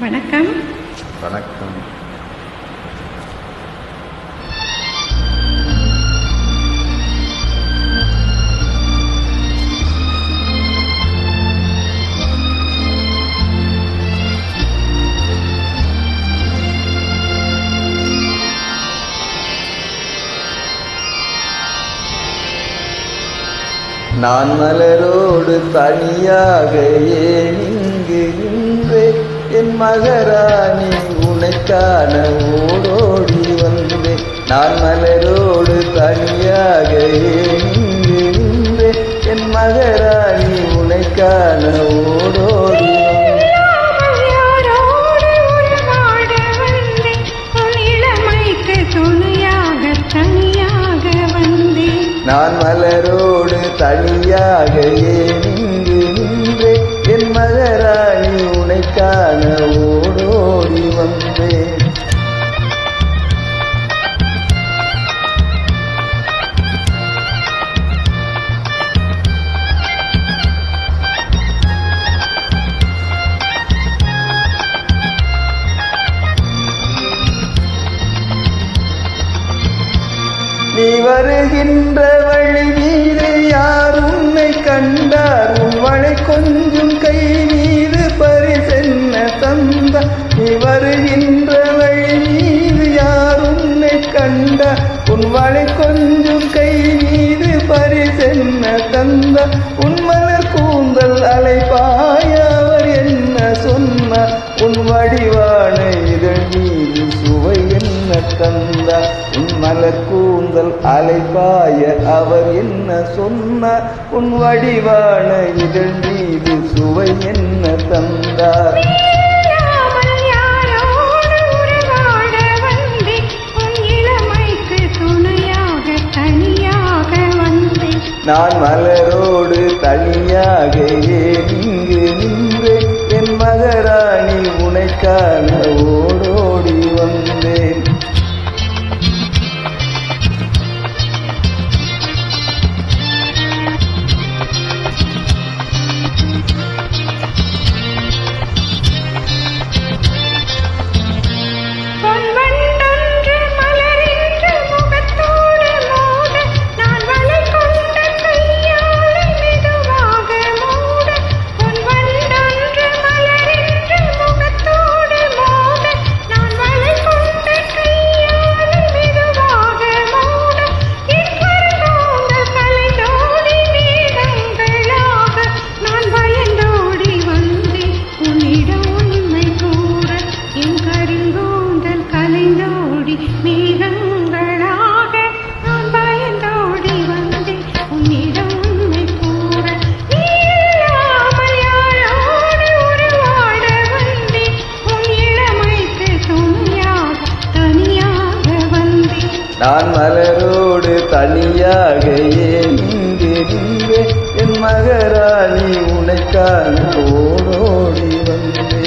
வணக்கம். வணக்கம். நான் மலரோடு தனியாக ஏன் இங்கு நின்றேன், என் மகராணி உனைக்கான ஓடோடி வந்தேன். நான் மலரோடு தனியாக ஏன் இங்கு நின்றேன், என் மகராணி உனைக்கான ஓடோடி நான் மலரோடு தனியாக ஏன் இங்கு நின்றேன், என் மகராணி உனைக்கான ஓடோடி வந்தேன். நீ வருகின்ற வழி மீது யார் உன்னை கண்டார், உன் வளை கொஞ்சம் கை மீது பரிசென்ன தந்த. நீ வருகின்ற வழி மீது யார் உன்னை கண்டார், உன் வளை கொஞ்சம் கை மீது பரிசென்ன தந்த. உன் மலர் கூந்தல் அலைபாய அவர் என்ன சொன்னார், உன் வடிவான இதழ் மீது சுவை என்ன தந்தார். உன் மலர் கூந்தல் அலைபாய அவர் என்ன சொன்னார், உன் வடிவான இதழ் மீது சுவை என்ன தந்தார். நான் மலரோடு தனியாக ஏன் இங்கு நின்றேன், என் மகராணி உனைக்கான ஓடோடி வந்தேன். நான் மலரோடு தனியாக ஏன் இங்கு நின்றேன், என் மகராணி உனைக்கான ஓடோடி வந்தேன்.